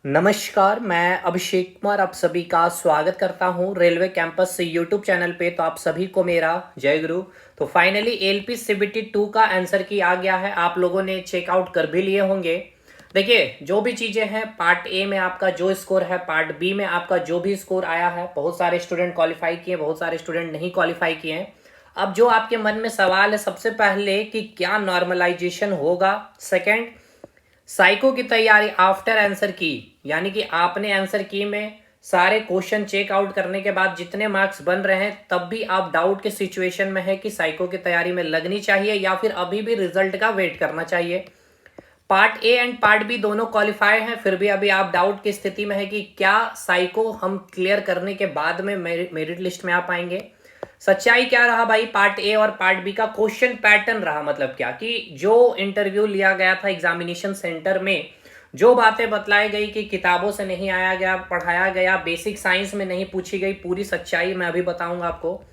नमस्कार, मैं अभिषेक कुमार आप सभी का स्वागत करता हूं रेलवे कैंपस से यूट्यूब चैनल पे। तो आप सभी को मेरा जय गुरु। तो फाइनली एलपी सीबीटी 2 का आंसर की आ गया है, आप लोगों ने चेकआउट कर भी लिए होंगे। देखिए, जो भी चीज़ें हैं, पार्ट ए में आपका जो स्कोर है, पार्ट बी में आपका जो भी स्कोर आया है, बहुत सारे स्टूडेंट क्वालिफाई किए, बहुत सारे स्टूडेंट नहीं क्वालिफाई किए हैं। अब जो आपके मन में सवाल है सबसे पहले कि क्या नॉर्मलाइजेशन होगा। सेकंड, साइको की तैयारी आफ्टर आंसर की, यानी कि आपने आंसर की में सारे क्वेश्चन चेक आउट करने के बाद जितने मार्क्स बन रहे हैं तब भी आप डाउट के सिचुएशन में है कि साइको की तैयारी में लगनी चाहिए या फिर अभी भी रिजल्ट का वेट करना चाहिए। Part A and part B दोनों क्वालिफाई हैं, फिर भी अभी आप डाउट की स्थिति में है कि क्या साइको हम क्लियर करने के बाद में मेरिट लिस्ट में आ पाएंगे। सच्चाई क्या रहा भाई, पार्ट ए और पार्ट बी का क्वेश्चन पैटर्न रहा, मतलब क्या कि जो इंटरव्यू लिया गया था एग्जामिनेशन सेंटर में, जो बातें बतलाई गई कि किताबों से नहीं आया गया, पढ़ाया गया, बेसिक साइंस में नहीं पूछी गई, पूरी सच्चाई मैं अभी बताऊंगा आपको।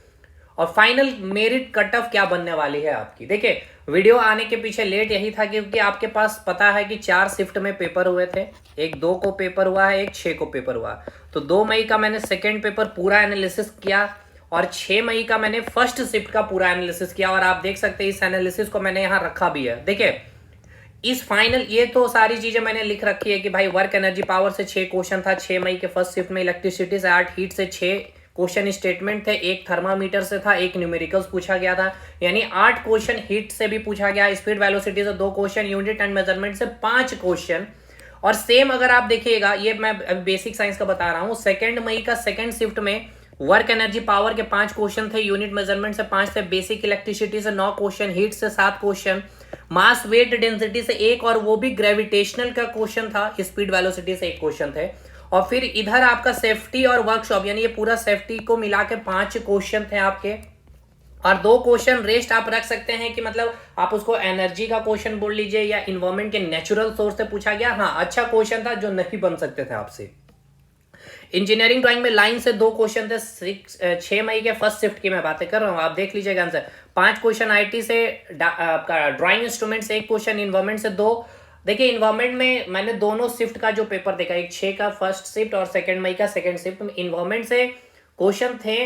और फाइनल मेरिट कट ऑफ क्या बनने वाली है आपकी। देखिए, वीडियो आने के पीछे लेट यही था क्योंकि आपके पास पता है कि 4 शिफ्ट में पेपर हुए थे। एक 2 को पेपर हुआ है, एक 6 को पेपर हुआ। तो 2 मई का मैंने सेकेंड पेपर पूरा एनालिसिस किया और 6 मई का मैंने फर्स्ट शिफ्ट का पूरा एनालिसिस किया। और आप देख सकते हैं इस एनालिसिस को मैंने यहाँ रखा भी है। देखिए, इस फाइनल ये तो सारी चीजें मैंने लिख रखी है कि भाई वर्क एनर्जी पावर से 6 क्वेश्चन था 6 मई के फर्स्ट शिफ्ट में, इलेक्ट्रिसिटी से 8, हीट से 6 क्वेश्चन स्टेटमेंट थे, एक थर्मामीटर से था, एक न्यूमेरिकल्स पूछा गया था, यानी 8 क्वेश्चन हीट से भी पूछा गया, स्पीड वेलोसिटी से 2 क्वेश्चन, यूनिट एंड मेजरमेंट से 5 क्वेश्चन। और सेम अगर आप देखिएगा, ये मैं बेसिक साइंस का बता रहा हूँ, 2 मई का सेकेंड शिफ्ट में वर्क एनर्जी पावर के 5 क्वेश्चन थे, यूनिट मेजरमेंट से 5 थे, बेसिक इलेक्ट्रिसिटी से 9 क्वेश्चन, हीट से 7 क्वेश्चन, मास वेट डेंसिटी से 1 और वो भी ग्रेविटेशनल का क्वेश्चन था, स्पीड वेलोसिटी से 1 क्वेश्चन थे। और फिर इधर आपका सेफ्टी और वर्कशॉप, यानी ये पूरा सेफ्टी को मिला के 5 क्वेश्चन थे आपके। और 2 क्वेश्चन रेस्ट आप रख सकते हैं कि मतलब आप उसको एनर्जी का क्वेश्चन बोल लीजिए या इन्वायरमेंट के नेचुरल सोर्स से पूछा गया। हाँ, अच्छा क्वेश्चन था जो नहीं बन सकते थे आपसे। इंजीनियरिंग ड्राइंग में लाइन से 2 क्वेश्चन थे, 6 मई के फर्स्ट शिफ्ट की मैं बातें कर रहा हूँ, आप देख लीजिएगा आंसर। 5 क्वेश्चन आईटी से, आपका ड्राइंग इंस्ट्रूमेंट से 1 क्वेश्चन, इन्वायरमेंट से 2। देखिए, इन्वायरमेंट में मैंने दोनों शिफ्ट का जो पेपर देखा, एक 6 का फर्स्ट शिफ्ट और 2 मई का सेकंड शिफ्ट में इन्वायरमेंट से क्वेश्चन थे।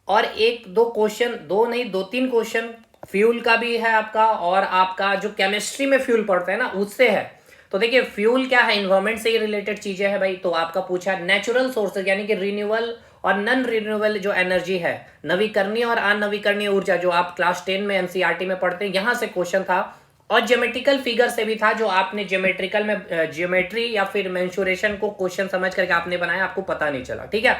और 1-2 क्वेश्चन, 2 नहीं 2-3 क्वेश्चन फ्यूल का भी है आपका, और आपका जो केमिस्ट्री में फ्यूल पढ़ते हैं ना उससे है। तो देखिए, फ्यूल क्या है, इन्वायरमेंट से ही रिलेटेड चीजें हैं भाई। तो आपका पूछा नेचुरल सोर्सेज, यानी कि रिन्यूएबल और नॉन रिन्यूएबल जो एनर्जी है, नवीकरणीय और अनवीकरणीय ऊर्जा, जो आप क्लास 10 में एनसीईआरटी में पढ़ते हैं, यहां से क्वेश्चन था। और ज्योमेट्रिकल फिगर से भी था, जो आपने ज्योमेट्रिकल में ज्योमेट्री या फिर मेंसुरेशन को क्वेश्चन समझ करके आपने बनाया, आपको पता नहीं चला। ठीक है,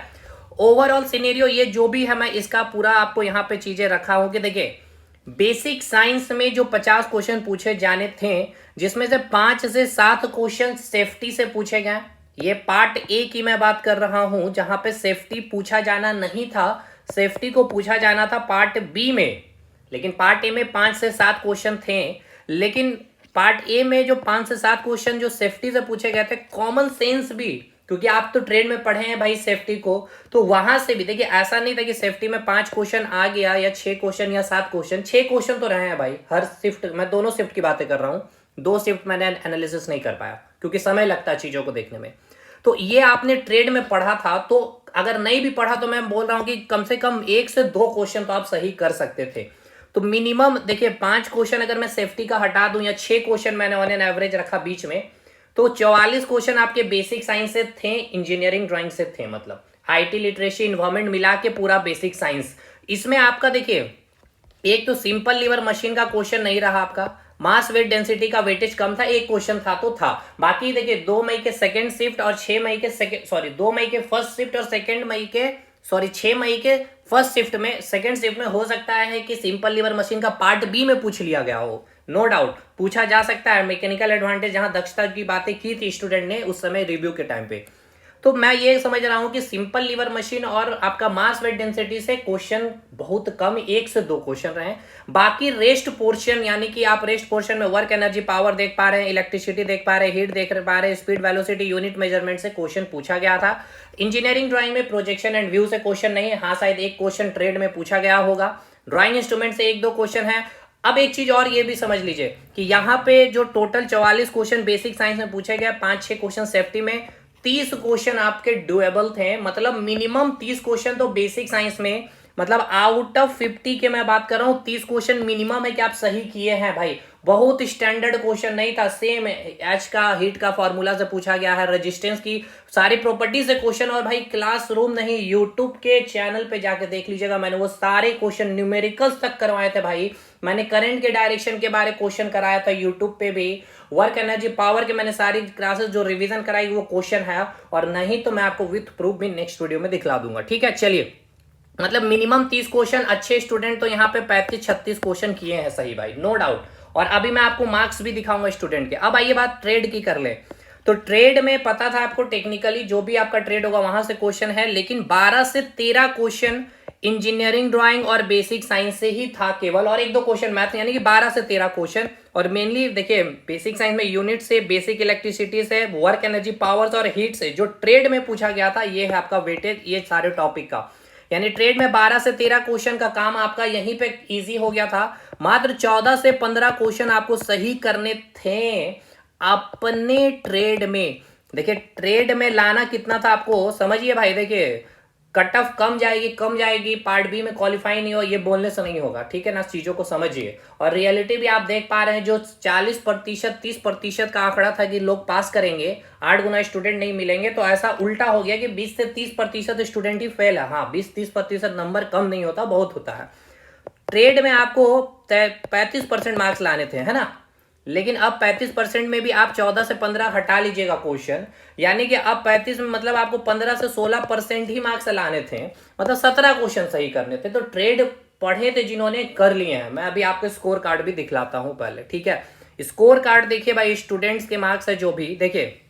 ओवरऑल सिनेरियो ये जो भी है, मैं इसका पूरा आपको यहाँ पे चीजें रखा हूं कि देखिए, बेसिक साइंस में जो 50 क्वेश्चन पूछे जाने थे, जिसमें से 5 से 7 क्वेश्चन सेफ्टी से पूछे गए। ये पार्ट ए की मैं बात कर रहा हूं, जहां पे सेफ्टी पूछा जाना नहीं था, सेफ्टी को पूछा जाना था पार्ट बी में। लेकिन पार्ट ए में 5 से 7 क्वेश्चन थे, लेकिन पार्ट ए में जो 5 से 7 क्वेश्चन जो सेफ्टी से पूछे गए थे, कॉमन सेंस भी, क्योंकि आप तो ट्रेड में पढ़े हैं भाई सेफ्टी को, तो वहां से भी देखिए, ऐसा नहीं था कि सेफ्टी में 5 क्वेश्चन आ गया या 6 क्वेश्चन या 7 क्वेश्चन, 6 क्वेश्चन तो रहे हैं भाई हर शिफ्ट। मैं दोनों शिफ्ट की बातें कर रहा हूं, 2 शिफ्ट मैंने एनालिसिस नहीं कर पाया क्योंकि समय लगता है चीजों को देखने में। तो ये आपने ट्रेड में पढ़ा था, तो अगर नहीं भी पढ़ा तो मैं बोल रहा हूं कि कम से कम 1 से 2 क्वेश्चन तो आप सही कर सकते थे। तो मिनिमम देखिए, 5 क्वेश्चन अगर मैं सेफ्टी का हटा दूं या 6 क्वेश्चन मैंने ऑन एन एवरेज रखा बीच में, तो 44 क्वेश्चन आपके बेसिक साइंस से थे, इंजीनियरिंग ड्राइंग से थे, मतलब आईटी लिटरेसी इन्वायरमेंट मिला के पूरा बेसिक साइंस। इसमें आपका देखिए, एक तो सिंपल लीवर मशीन का क्वेश्चन नहीं रहा आपका, मास वेट डेंसिटी का वेटेज कम था, 1 क्वेश्चन था तो था। बाकी देखिए, 2 मई के सेकंड शिफ्ट और 6 मई के सेकंड, सॉरी 2 मई के फर्स्ट शिफ्ट और 2 मई के, सॉरी 6 मई के फर्स्ट शिफ्ट में, सेकंड शिफ्ट में हो सकता है कि सिंपल लीवर मशीन का पार्ट बी में पूछ लिया गया हो, नो डाउट पूछा जा सकता है। मैकेनिकल एडवांटेज, जहां दक्षता की बातें की थी स्टूडेंट ने उस समय रिव्यू के टाइम पे। तो मैं ये समझ रहा हूं कि सिंपल लीवर मशीन और आपका मास वेट डेंसिटी से क्वेश्चन बहुत कम, 1 से 2 क्वेश्चन रहे। बाकी रेस्ट पोर्शन, यानी कि आप रेस्ट पोर्शन में वर्क एनर्जी पावर देख पा रहे हैं, इलेक्ट्रिसिटी देख पा रहे हैं, हीट देख पा रहे हैं, स्पीड वेलोसिटी, यूनिट मेजरमेंट से क्वेश्चन पूछा गया था। इंजीनियरिंग ड्राइंग में प्रोजेक्शन एंड व्यू से क्वेश्चन नहीं है, हाँ शायद 1 क्वेश्चन ट्रेड में पूछा गया होगा। ड्राइंग इंस्ट्रूमेंट से 1-2 क्वेश्चन है। अब एक चीज और ये भी समझ लीजिए कि यहाँ पे जो टोटल 44 क्वेश्चन बेसिक साइंस में पूछे गए, 5-6 क्वेश्चन सेफ्टी में, 30 क्वेश्चन आपके डुएबल थे, मतलब मिनिमम 30 क्वेश्चन तो बेसिक साइंस में, मतलब आउट ऑफ 50 के मैं बात कर रहा हूँ 30 क्वेश्चन मिनिमम है कि आप सही किए हैं भाई। बहुत स्टैंडर्ड क्वेश्चन नहीं था, सेम एच का हीट का फॉर्मूला से पूछा गया है, रेजिस्टेंस की सारी प्रॉपर्टी से क्वेश्चन, और भाई क्लासरूम नहीं यूट्यूब के चैनल पे जाके देख लीजिएगा, मैंने वो सारे क्वेश्चन न्यूमेरिकल्स तक करवाए थे भाई। मैंने करंट के डायरेक्शन के बारे क्वेश्चन कराया था यूट्यूब पे भी, वर्क एनर्जी पावर के मैंने सारी क्लासेस जो रिवीजन कराई वो क्वेश्चन है, और नहीं तो मैं आपको विथ प्रूफ भी नेक्स्ट वीडियो में दिखला दूंगा। ठीक है, चलिए, मतलब मिनिमम 30 क्वेश्चन, अच्छे स्टूडेंट तो यहाँ पे 35-36 क्वेश्चन किए हैं सही भाई, नो डाउट। और अभी मैं आपको मार्क्स भी दिखाऊंगा स्टूडेंट के। अब आइए बात ट्रेड की कर ले, तो ट्रेड में पता था आपको टेक्निकली जो भी आपका ट्रेड होगा वहां से क्वेश्चन है, लेकिन 12 से 13 क्वेश्चन इंजीनियरिंग ड्राइंग और बेसिक साइंस से ही था केवल, और 1-2 क्वेश्चन मैथ, यानी कि 12 से 13 क्वेश्चन। और मेनली देखिए बेसिक साइंस में यूनिट से, बेसिक इलेक्ट्रिसिटी से, वर्क एनर्जी पावर्स और हीट से जो ट्रेड में पूछा गया था, ये है आपका वेटेज ये सारे टॉपिक का। यानी ट्रेड में 12 से 13 क्वेश्चन का काम आपका यहीं पे इजी हो गया था। मात्र 14 से 15 क्वेश्चन आपको सही करने थे अपने ट्रेड में। देखिए ट्रेड में लाना कितना था आपको समझिए भाई, देखिए कट ऑफ कम जाएगी, पार्ट बी में क्वालिफाई नहीं हो, ये बोलने से नहीं होगा, ठीक है ना, चीजों को समझिए। और रियलिटी भी आप देख पा रहे हैं, जो 40%, 30% का आंकड़ा था कि लोग पास करेंगे, 8 गुना स्टूडेंट नहीं मिलेंगे, तो ऐसा उल्टा हो गया कि 20 से 30% स्टूडेंट ही फेल है। हाँ, 20-30% नंबर कम नहीं होता, बहुत होता है। ट्रेड में आपको 35% मार्क्स लाने थे, है ना, लेकिन अब 35% में भी आप 14 से 15 हटा लीजिएगा क्वेश्चन, यानी कि अब 35 में मतलब आपको 15 से 16% ही मार्क्स लाने थे, मतलब 17 क्वेश्चन सही करने थे। तो ट्रेड पढ़े थे जिन्होंने, कर लिए हैं। मैं अभी आपको स्कोर कार्ड भी दिखलाता हूं पहले, ठीक है। स्कोर कार्ड देखिए भाई, स्टूडेंट्स के मार्क्स है जो भी, देखिए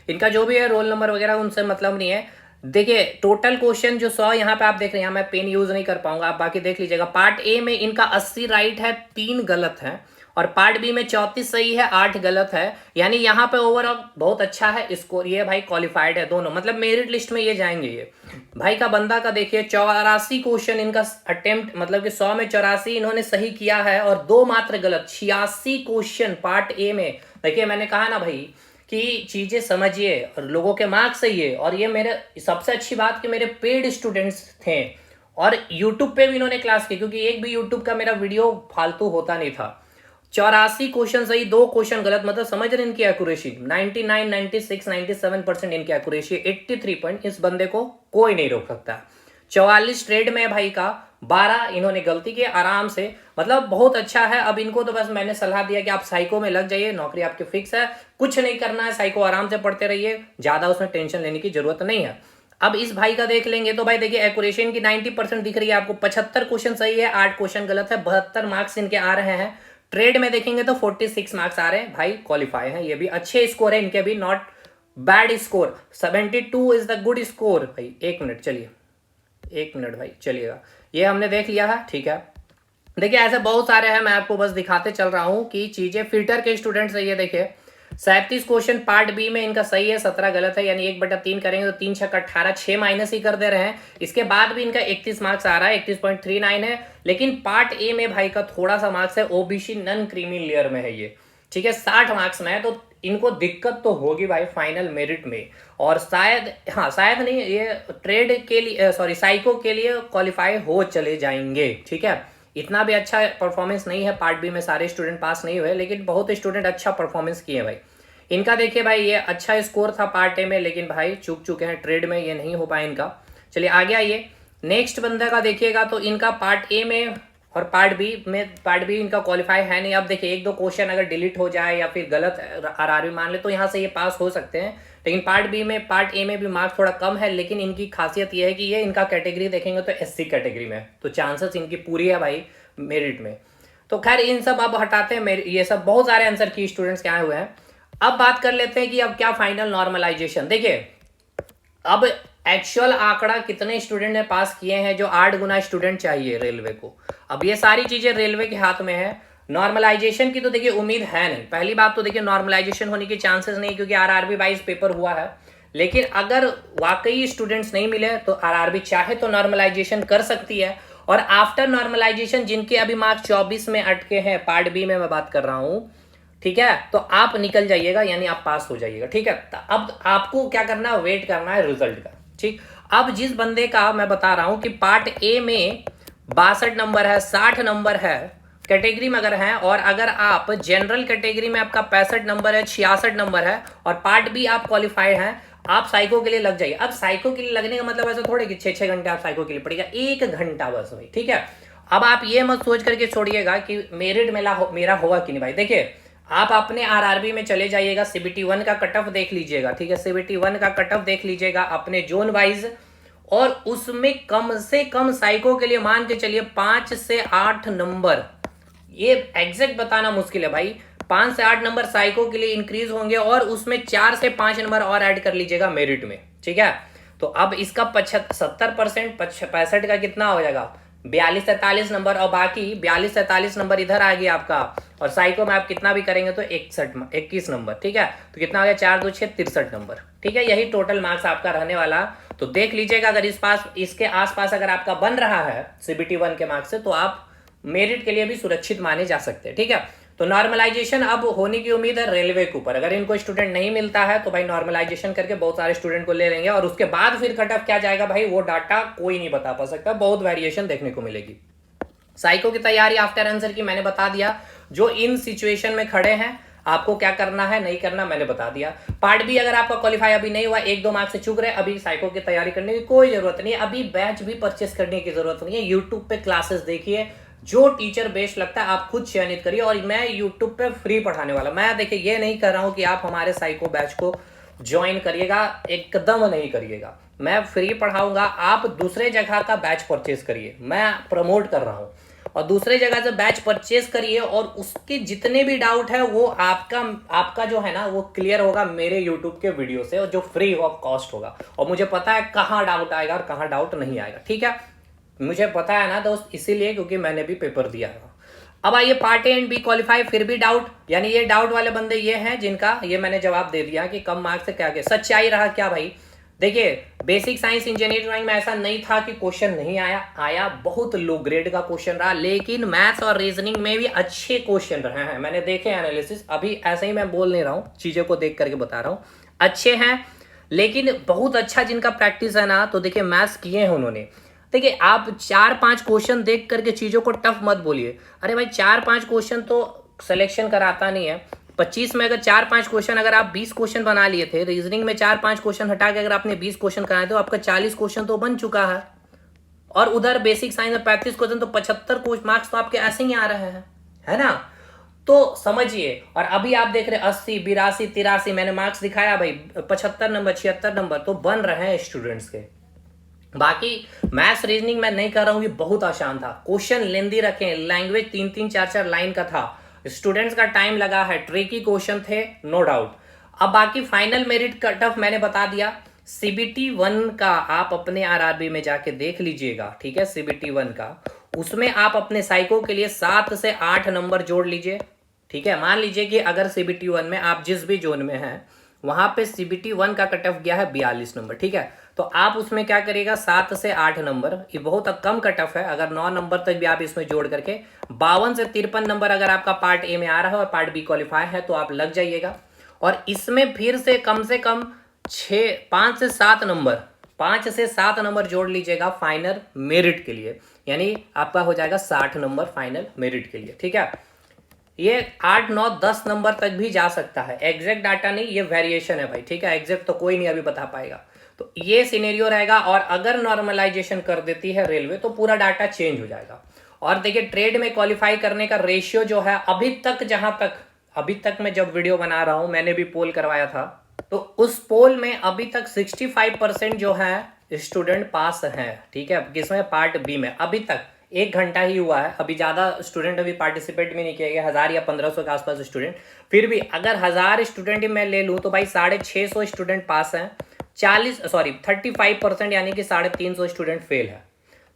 इनका जो भी है रोल नंबर वगैरह उनसे मतलब नहीं है। देखिए टोटल क्वेश्चन जो 100 यहाँ पे आप देख रहे हैं, मैं पेन यूज नहीं कर पाऊंगा, आप बाकी देख लीजिएगा। पार्ट ए में इनका 80 राइट है, 3 गलत है, और पार्ट बी में 34 सही है, 8 गलत है। यानी यहाँ पे ओवरऑल बहुत अच्छा है स्कोर, ये भाई क्वालिफाइड है दोनों, मतलब मेरिट लिस्ट में ये जाएंगे। ये भाई का बंदा का देखिए 84 क्वेश्चन इनका अटेम्प्ट, मतलब कि 100 में 84 इन्होंने सही किया है और 2 मात्र गलत। 86 क्वेश्चन पार्ट ए में। देखिए मैंने कहा ना भाई कि चीजें समझिए, और लोगों के मार्क्स सही है, और ये मेरे सबसे अच्छी बात कि मेरे पेड स्टूडेंट्स थे, और यूट्यूब पे भी इन्होंने क्लास की, क्योंकि एक भी यूट्यूब का मेरा वीडियो फालतू होता नहीं था। 84 क्वेश्चन सही, 2 क्वेश्चन गलत, मतलब समझ रहे इनकी एक्यूरेसी 99, 96, 97% इनकी एक्यूरेसी। 83 पॉइंट, इस बंदे को कोई नहीं रोक सकता। 44 ट्रेड में भाई का, 12 इन्होंने गलती की आराम से, मतलब बहुत अच्छा है। अब इनको तो बस मैंने सलाह दिया कि आप साइको में लग जाइए, नौकरी आपकी फिक्स है, कुछ नहीं करना है, साइको आराम से पढ़ते रहिए, ज्यादा उसमें टेंशन लेने की जरूरत नहीं है। अब इस भाई का देख लेंगे तो भाई देखिए एक्यूरेसी इनकी 90% दिख रही है आपको, 75 क्वेश्चन सही है, 8 क्वेश्चन गलत है, 72 मार्क्स इनके आ रहे हैं। ट्रेड में देखेंगे तो 46 मार्क्स आ रहे हैं, भाई क्वालिफाई है, ये भी अच्छे स्कोर है इनके भी, not bad score. 72 is the good score भाई। 1 मिनट चलिए, 1 मिनट भाई चलिएगा, ये हमने देख लिया है, ठीक है। देखिए ऐसे बहुत सारे हैं, मैं आपको बस दिखाते चल रहा हूं कि चीजें। फिल्टर के स्टूडेंट्स है ये, देखिए 37 क्वेश्चन पार्ट बी में इनका सही है, 17 गलत है, यानी 1/3 करेंगे तो 3 6 18, 6 माइनस ही कर दे रहे हैं। इसके बाद भी इनका 31 मार्क्स आ रहा है, 31.39 है। लेकिन पार्ट ए में भाई का थोड़ा सा मार्क्स है, ओबीसी नन क्रीमी लेयर में है ये, ठीक है, 60 मार्क्स में है, तो इनको दिक्कत तो होगी भाई फाइनल मेरिट में। और शायद, हाँ शायद नहीं, ये ट्रेड के लिए, सॉरी साइको के लिए क्वालिफाई हो चले जाएंगे, ठीक है। इतना भी अच्छा परफॉर्मेंस नहीं है, पार्ट बी में सारे स्टूडेंट पास नहीं हुए, लेकिन बहुत स्टूडेंट अच्छा परफॉर्मेंस किए भाई। इनका देखिए भाई ये अच्छा स्कोर था पार्ट ए में, लेकिन भाई चूक चुके हैं ट्रेड में, ये नहीं हो पाया इनका। चलिए आगे आइए, नेक्स्ट बंदे का देखिएगा तो इनका पार्ट ए में और पार्ट बी इनका क्वालिफाई है नहीं। अब देखिए 1-2 क्वेश्चन अगर डिलीट हो जाए या फिर गलत आरआरबी मान ले तो यहाँ से ये पास हो सकते हैं, लेकिन पार्ट ए में भी मार्क्स थोड़ा कम है। लेकिन इनकी खासियत ये है कि ये इनका कैटेगरी देखेंगे तो एससी कैटेगरी में, तो चांसेस इनकी पूरी है भाई मेरिट में। तो खैर इन सब अब हटाते हैं, ये सब बहुत सारे आंसर की स्टूडेंट्स के आए हुए हैं। अब बात कर लेते हैं कि अब क्या फाइनल नॉर्मलाइजेशन। देखिए अब एक्चुअल आंकड़ा कितने स्टूडेंट ने पास किए हैं, जो 8 गुना स्टूडेंट चाहिए रेलवे को। अब ये सारी चीजें रेलवे के हाथ में है। नॉर्मलाइजेशन की तो देखिए उम्मीद है नहीं, पहली बात तो देखिए नॉर्मलाइजेशन होने की चांसेस नहीं, क्योंकि आरआरबी 22 पेपर हुआ है। लेकिन अगर वाकई स्टूडेंट्स नहीं मिले तो आरआरबी चाहे तो नॉर्मलाइजेशन कर सकती है। और आफ्टर नॉर्मलाइजेशन जिनके अभी मार्क्स 24 में अटके हैं, पार्ट बी में मैं बात कर रहा हूं, ठीक है, तो आप निकल जाइएगा, यानी आप पास हो जाइएगा। ठीक है, तो अब आपको क्या करना है, वेट करना है रिजल्ट का। ठीक, अब जिस बंदे का मैं बता रहा हूं कि पार्ट ए में 62 नंबर है, 60 नंबर है कैटेगरी में अगर है, और अगर आप जनरल कैटेगरी में आपका 65 नंबर है, 66 नंबर है, और पार्ट बी आप क्वालिफाइड हैं, आप साइको के लिए लग जाइए। अब साइको के लिए लगने का मतलब ऐसा थोड़े कि 6-6 घंटे आप साइको के लिए पड़ेगा, 1 घंटा बस भाई। ठीक है, अब आप ये मत सोच करके छोड़िएगा कि मेरिट मेरा होगा कि नहीं भाई। देखिए, आप अपने आरआरबी में चले जाइएगा, सीबीटी 1 का कट ऑफ देख लीजिएगा। ठीक है, सीबीटी 1 का कट ऑफ देख लीजिएगा अपने जोन वाइज, और उसमें कम से कम साइको के लिए मान के चलिए 5 से 8 नंबर, ये एग्जैक्ट बताना मुश्किल है भाई, 5 से 8 नंबर साइको के लिए इंक्रीज होंगे, और उसमें 4 से 5 नंबर और ऐड कर लीजिएगा मेरिट में। ठीक है, तो अब इसका 70% 65 का कितना हो जाएगा, 42-43 नंबर, और बाकी 42-43 नंबर इधर आ गया आपका, और साइको में आप कितना भी करेंगे तो 21 नंबर। ठीक है, तो कितना हो गया, 4 2 6 63 नंबर। ठीक है, यही टोटल मार्क्स आपका रहने वाला। तो देख लीजिएगा, अगर इसके आसपास अगर आपका बन रहा है सीबीटी 1 के मार्क्स से, तो आप मेरिट के लिए भी सुरक्षित माने जा सकते हैं। ठीक है, तो नॉर्मलाइजेशन अब होने की उम्मीद है रेलवे के ऊपर। अगर इनको स्टूडेंट नहीं मिलता है तो भाई नॉर्मलाइजेशन करके बहुत सारे स्टूडेंट को ले लेंगे, और उसके बाद फिर कट ऑफ क्या जाएगा भाई, वो डाटा कोई नहीं बता पा सकता, बहुत वेरिएशन देखने को मिलेगी। साइको की तैयारी आफ्टर आंसर की मैंने बता दिया, जो इन सिचुएशन में खड़े हैं आपको क्या करना है नहीं करना मैंने बता दिया। पार्ट बी अगर आपका क्वालिफाई अभी नहीं हुआ, 1-2 मार्क्स से चूक रहे, अभी साइको की तैयारी करने की कोई जरूरत नहीं है, अभी बैच भी परचेस करने की जरूरत नहीं है। यूट्यूब पे क्लासेस देखिए, जो टीचर बेस्ट लगता है आप खुद चयनित करिए, और मैं यूट्यूब पे फ्री पढ़ाने वाला, मैं देखिए ये नहीं कर रहा हूं कि आप हमारे साइको बैच को ज्वाइन करिएगा, एकदम नहीं करिएगा, मैं फ्री पढ़ाऊंगा। आप दूसरे जगह का बैच परचेस करिए, मैं प्रमोट कर रहा हूं, और दूसरे जगह से बैच परचेस करिए, और उसके जितने भी डाउट है वो आपका जो है ना वो क्लियर होगा मेरे यूट्यूब के वीडियो से, और जो फ्री ऑफ कॉस्ट होगा, और मुझे पता है कहाँ डाउट आएगा और कहाँ डाउट नहीं आएगा। ठीक है, मुझे पता है ना दोस्त, इसीलिए क्योंकि मैंने भी पेपर दिया है। अब आइए part A and B qualify, फिर भी डाउट, यानी ये डाउट वाले बंदे ये हैं जिनका ये मैंने जवाब दे दिया कि कम मार्क्स से क्या क्या सच्चाई रहा क्या भाई। देखिए, बेसिक साइंस इंजीनियरिंग में ऐसा नहीं था कि क्वेश्चन नहीं आया बहुत लो ग्रेड का क्वेश्चन रहा, लेकिन मैथ्स और रीजनिंग में भी अच्छे क्वेश्चन रहे हैं, मैंने देखे एनालिसिस, अभी ऐसे ही मैं बोल नहीं रहा हूँ, चीजों को देख करके बता रहा हूँ, अच्छे हैं। लेकिन बहुत अच्छा जिनका प्रैक्टिस है ना, तो देखिए मैथ्स किए हैं उन्होंने। देखिए, आप 4-5 क्वेश्चन देख करके चीजों को टफ मत बोलिए, अरे भाई 4-5 क्वेश्चन तो सिलेक्शन कराता नहीं है। 25 में अगर 4-5 क्वेश्चन, अगर आप 20 क्वेश्चन बना लिए थे, रीजनिंग में 4-5 क्वेश्चन हटा के अगर आपने 20 क्वेश्चन कराए तो आपका 40 क्वेश्चन तो बन चुका है, और उधर बेसिक साइंस में 35 क्वेश्चन, तो 75 मार्क्स तो आपके ऐसे ही आ रहे हैं, है ना। तो समझिए, और अभी आप देख रहे 80 82 83 मैंने मार्क्स दिखाया भाई, 75 नंबर 76 नंबर तो बन रहे हैं स्टूडेंट्स के। बाकी मैथ्स रीजनिंग मैं नहीं कर रहा हूं, ये बहुत आसान था, क्वेश्चन लेंदी रखें, लैंग्वेज 3-3 4-4 लाइन का था, स्टूडेंट्स का टाइम लगा है, ट्रिकी क्वेश्चन थे नो डाउट। अब बाकी फाइनल मेरिट कट ऑफ मैंने बता दिया, सीबीटी 1 का आप अपने आरआरबी में जाके देख लीजिएगा। ठीक है, सीबीटी 1 का, उसमें आप अपने साइको के लिए 7 से 8 नंबर जोड़ लीजिए। ठीक है, मान लीजिए कि अगर सीबीटी 1 में आप जिस भी जोन में हैं वहां पे सीबीटी 1 का कट ऑफ गया है 42 नंबर। ठीक है, तो आप उसमें क्या करिएगा, 7 से 8 नंबर, ये बहुत कम कट ऑफ है, अगर 9 नंबर तक भी आप इसमें जोड़ करके 52 से 53 नंबर अगर आपका पार्ट ए में आ रहा है और पार्ट बी क्वालिफाई है तो आप लग जाइएगा। और इसमें फिर से कम 5 से 7 नंबर 5 से 7 नंबर जोड़ लीजिएगा फाइनल मेरिट के लिए, यानी आपका हो जाएगा 60 नंबर फाइनल मेरिट के लिए। ठीक है, ये 8 9 10 नंबर तक भी जा सकता है, एग्जैक्ट डाटा नहीं, ये वेरिएशन है भाई। ठीक है, एग्जैक्ट तो कोई नहीं अभी बता पाएगा, तो ये सिनेरियो रहेगा। और अगर नॉर्मलाइजेशन कर देती है रेलवे तो पूरा डाटा चेंज हो जाएगा। और देखिए, ट्रेड में क्वालिफाई करने का रेशियो जो है अभी तक मैं जब वीडियो बना रहा हूं, मैंने भी पोल करवाया था, तो उस पोल में अभी तक 65% जो है स्टूडेंट पास हैं। ठीक है, किसमें, पार्ट बी में। अभी तक 1 घंटा ही हुआ है, अभी ज्यादा स्टूडेंट अभी पार्टिसिपेट भी नहीं किया गया, 1000 या 1500 के आसपास स्टूडेंट। फिर भी अगर 1000 स्टूडेंट मैं ले लूं तो भाई 650 स्टूडेंट पास हैं, 35% यानी कि 350 स्टूडेंट फेल है।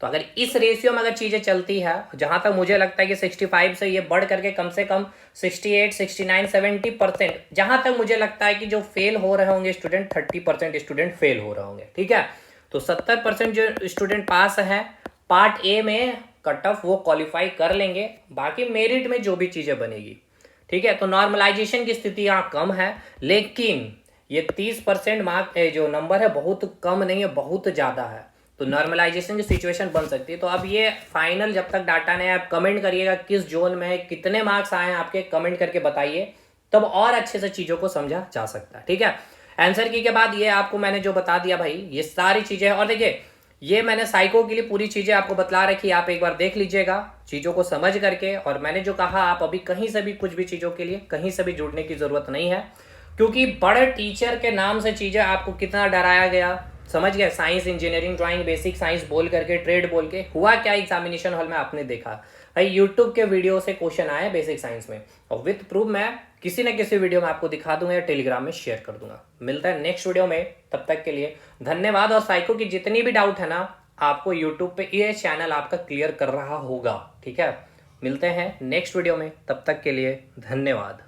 तो अगर इस रेशियो में अगर चीजें चलती है, जहां तक मुझे लगता है कि 65 से ये बढ़ करके कम से कम 68 69 70%, जहां तक मुझे लगता है कि जो फेल हो रहे होंगे स्टूडेंट, 30% स्टूडेंट फेल हो रहे होंगे। ठीक है, तो 70% जो स्टूडेंट पास है पार्ट ए में कट ऑफ वो क्वालिफाई कर लेंगे, बाकी मेरिट में जो भी चीजें बनेगी। ठीक है। तो नॉर्मलाइजेशन की स्थिति यहाँ कम है, लेकिन ये 30% मार्क जो नंबर है बहुत कम नहीं है, बहुत ज़्यादा है। तो नॉर्मलाइजेशन की सिचुएशन बन सकती है। तो अब ये फाइनल जब तक डाटा नहीं, आप कमेंट करिएगा किस जोन में है, कितने मार्क्स आए हैं आपके, कमेंट करके बताइए, तब और अच्छे से चीज़ों को समझा जा सकता है। ठीक है। आंसर की के बाद ये आपको मैंने जो बता दिया भाई, ये सारी चीज़ें। और देखिए, ये मैंने साइको के लिए पूरी चीज़ें आपको बतला रखी, आप एक बार देख लीजिएगा चीज़ों को समझ करके। और मैंने जो कहा, आप अभी कहीं से भी कुछ भी चीज़ों के लिए कहीं से भी जुड़ने की ज़रूरत नहीं है, क्योंकि बड़े टीचर के नाम से चीज़ें आपको कितना डराया गया, समझ गए। Science, engineering, drawing, basic science बोल करके, ट्रेड बोल के, हुआ क्या एग्जामिनेशन हॉल में आपने देखा भाई, यूट्यूब के वीडियो से क्वेश्चन आए बेसिक साइंस में, और विथ प्रूफ मैं किसी न किसी वीडियो में आपको दिखा दूंगा या टेलीग्राम में शेयर कर दूंगा। मिलता है नेक्स्ट वीडियो में, तब तक के लिए धन्यवाद। और साइको की जितनी भी डाउट है ना, आपको यूट्यूब पे ये चैनल आपका क्लियर कर रहा होगा। ठीक है। मिलते हैं नेक्स्ट वीडियो में, तब तक के लिए धन्यवाद।